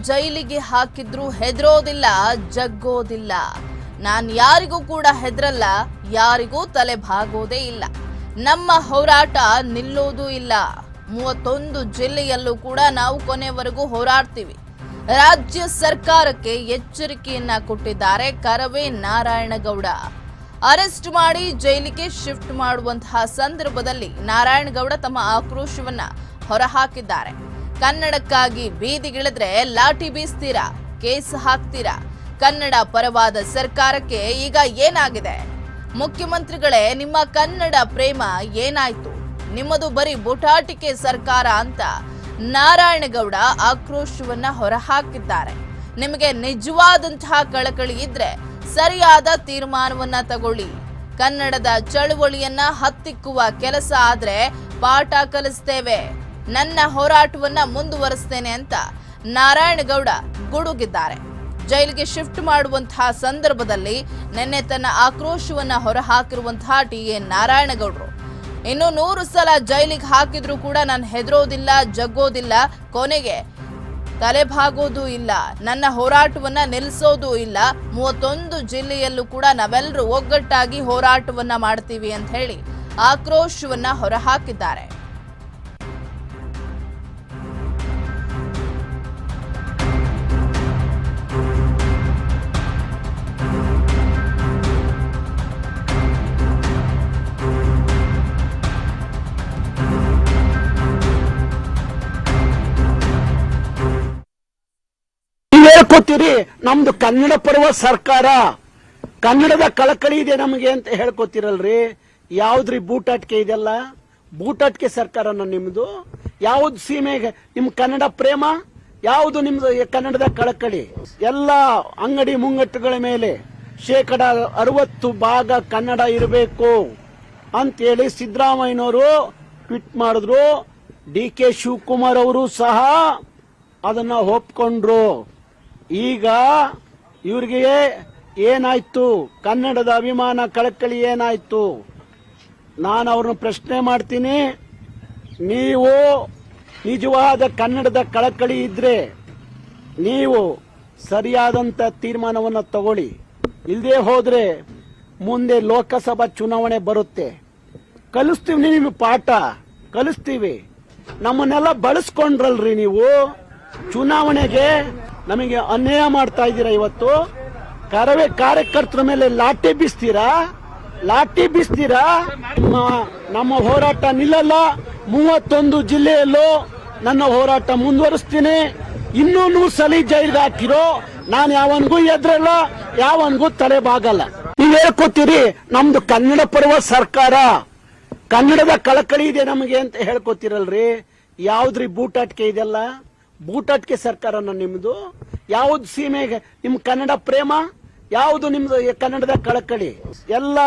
ಜೈಲಿಗೆ ಹಾಕಿದ್ರು ಹೆದರೋದಿಲ್ಲ, ಜಗ್ಗೋದಿಲ್ಲ. ನಾನ್ ಯಾರಿಗೂ ಕೂಡ ಹೆದರಲ್ಲ, ಯಾರಿಗೂ ತಲೆ ಬಾಗೋದೇ ಇಲ್ಲ. ನಮ್ಮ ಹೋರಾಟ ನಿಲ್ಲೋದು ಇಲ್ಲ. 31 ಜಿಲ್ಲೆಯಲ್ಲೂ ಕೂಡ ನಾವು ಕೊನೆವರೆಗೂ ಹೋರಾಡ್ತೀವಿ. ರಾಜ್ಯ ಸರ್ಕಾರಕ್ಕೆ ಎಚ್ಚರಿಕೆಯನ್ನ ಕೊಟ್ಟಿದ್ದಾರೆ ಕರವೇ ನಾರಾಯಣಗೌಡ. ಅರೆಸ್ಟ್ ಮಾಡಿ ಜೈಲಿಗೆ ಶಿಫ್ಟ್ ಮಾಡುವಂತಹ ಸಂದರ್ಭದಲ್ಲಿ ನಾರಾಯಣಗೌಡ ತಮ್ಮ ಆಕ್ರೋಶವನ್ನ ಹೊರಹಾಕಿದ್ದಾರೆ. ಕನ್ನಡಕ್ಕಾಗಿ ಬೀದಿಗಿಳಿದ್ರೆ ಲಾಠಿ ಬೀಸ್ತೀರಾ, ಕೇಸ್ ಹಾಕ್ತೀರಾ? ಕನ್ನಡ ಪರವಾದ ಸರ್ಕಾರಕ್ಕೆ ಈಗ ಏನಾಗಿದೆ? ಮುಖ್ಯಮಂತ್ರಿಗಳೇ, ನಿಮ್ಮ ಕನ್ನಡ ಪ್ರೇಮ ಏನಾಯ್ತು? ನಿಮ್ಮದು ಬರೀ ಬೂಟಾಟಿಕೆ ಸರ್ಕಾರ ಅಂತ ನಾರಾಯಣಗೌಡ ಆಕ್ರೋಶವನ್ನ ಹೊರಹಾಕಿದ್ದಾರೆ. ನಿಮಗೆ ನಿಜವಾದಂತಹ ಕಳಕಳಿ ಇದ್ರೆ ಸರಿಯಾದ ತೀರ್ಮಾನವನ್ನ ತಗೊಳ್ಳಿ. ಕನ್ನಡದ ಚಳುವಳಿಯನ್ನ ಹತ್ತಿಕ್ಕುವ ಕೆಲಸ ಆದ್ರೆ ಪಾಠ ಕಲಿಸ್ತೇವೆ. ನನ್ನ ಹೋರಾಟವನ್ನ ಮುಂದುವರಿಸ್ತೇನೆ ಅಂತ ನಾರಾಯಣಗೌಡ ಗುಡುಗಿದ್ದಾರೆ. ಜೈಲಿಗೆ ಶಿಫ್ಟ್ ಮಾಡುವಂತಹ ಸಂದರ್ಭದಲ್ಲಿ ನಿನ್ನೆ ತನ್ನ ಆಕ್ರೋಶವನ್ನ ಹೊರಹಾಕಿರುವಂತಹ ಟಿ.ಎ. ನಾರಾಯಣಗೌಡರು ಇನ್ನು 100 ಸಲ ಜೈಲಿಗೆ ಹಾಕಿದ್ರು ಕೂಡ ನಾನು ಹೆದರೋದಿಲ್ಲ, ಜಗ್ಗೋದಿಲ್ಲ, ಕೊನೆಗೆ ತಲೆಬಾಗೋದು ಇಲ್ಲ, ನನ್ನ ಹೋರಾಟವನ್ನ ನಿಲ್ಲಿಸೋದು ಇಲ್ಲ. 31 ಜಿಲ್ಲೆಯಲ್ಲೂ ಕೂಡ ನಾವೆಲ್ಲರೂ ಒಗ್ಗಟ್ಟಾಗಿ ಹೋರಾಟವನ್ನ ಮಾಡ್ತೀವಿ ಅಂತ ಹೇಳಿ ಆಕ್ರೋಶವನ್ನ ಹೊರಹಾಕಿದ್ದಾರೆ. ಹೇಳ್ಕೊತೀರಿ ನಮ್ದು ಕನ್ನಡ ಪರ್ವ ಸರ್ಕಾರ, ಕನ್ನಡದ ಕಳಕಳಿ ಇದೆ ನಮಗೆ ಅಂತ ಹೇಳ್ಕೊತಿರಲ್ರಿ. ಯಾವ್ದ್ರಿ ಬೂಟಾಟಿಕೆ ಇದೆಲ್ಲ? ಬೂಟಾಟಿಕೆ ಸರ್ಕಾರನ ನಿಮ್ದು? ಯಾವ್ದು ಸೀಮೆಗೆ ನಿಮ್ ಕನ್ನಡ ಪ್ರೇಮ? ಯಾವ್ದು ನಿಮ್ದು ಕನ್ನಡದ ಕಳಕಳಿ? ಎಲ್ಲ ಅಂಗಡಿ ಮುಂಗಟ್ಟುಗಳ ಮೇಲೆ 60% ಕನ್ನಡ ಇರಬೇಕು ಅಂತೇಳಿ ಸಿದ್ದರಾಮಯ್ಯನವರು ಟ್ವೀಟ್ ಮಾಡಿದ್ರು. ಡಿ.ಕೆ. ಶಿವಕುಮಾರ್ ಅವರು ಸಹ ಅದನ್ನ ಒಪ್ಕೊಂಡ್ರು. ಈಗ ಇವ್ರಿಗೆ ಏನಾಯ್ತು? ಕನ್ನಡದ ಅಭಿಮಾನ ಕಳಕಳಿ ಏನಾಯ್ತು? ನಾನು ಅವ್ರನ್ನ ಪ್ರಶ್ನೆ ಮಾಡ್ತೀನಿ. ನೀವು ನಿಜವಾದ ಕನ್ನಡದ ಕಳಕಳಿ ಇದ್ರೆ ನೀವು ಸರಿಯಾದಂತ ತೀರ್ಮಾನವನ್ನು ತಗೊಳ್ಳಿ. ಇಲ್ಲದೆ ಹೋದ್ರೆ ಮುಂದೆ ಲೋಕಸಭಾ ಚುನಾವಣೆ ಬರುತ್ತೆ. ಕಲಿಸ್ತೀವಿ, ನೀವು ಪಾಠ ಕಲಿಸ್ತೀವಿ. ನಮ್ಮನ್ನೆಲ್ಲ ಬಳಸ್ಕೊಂಡ್ರಲ್ರಿ ನೀವು. ಚುನಾವಣೆಗೆ ನಮಗೆ ಅನ್ಯಾಯ ಮಾಡ್ತಾ ಇದ್ದೀರಾ. ಇವತ್ತು ಕರವೇ ಕಾರ್ಯಕರ್ತರ ಮೇಲೆ ಲಾಠಿ ಬೀಸ್ತೀರಾ. ನಮ್ಮ ಹೋರಾಟ ನಿಲ್ಲಲ್ಲ. 31 ಜಿಲ್ಲೆಯಲ್ಲೂ ನನ್ನ ಹೋರಾಟ ಮುಂದುವರಿಸ್ತೀನಿ. ಇನ್ನೂ 100 ಸಲ ಜೈಲಿಗೆ ಹಾಕಿರೋ ನಾನು ಯಾವನ್ಗೂ ಎದ್ರಲ್ಲ, ಯಾವನ್ಗೂ ತಲೆ ಬಾಗಲ್ಲ. ನೀವ್ ಹೇಳ್ಕೊತೀರಿ ನಮ್ದು ಕನ್ನಡ ಪರ್ವ ಸರ್ಕಾರ, ಕನ್ನಡದ ಕಳಕಳಿ ಇದೆ ನಮಗೆ ಅಂತ ಹೇಳ್ಕೊತಿರಲ್ರಿ. ಯಾವ್ದ್ರಿ ಬೂಟಾಟಿಕೆ ಇದೆಲ್ಲ? ಬೂಟಾಟಿಕೆ ಸರ್ಕಾರನ ನಿಮ್ದು? ಯಾವ್ದು ಸೀಮೆಗೆ ನಿಮ್ ಕನ್ನಡ ಪ್ರೇಮ? ಯಾವ್ದು ನಿಮ್ದು ಕನ್ನಡದ ಕಳಕಳಿ? ಎಲ್ಲ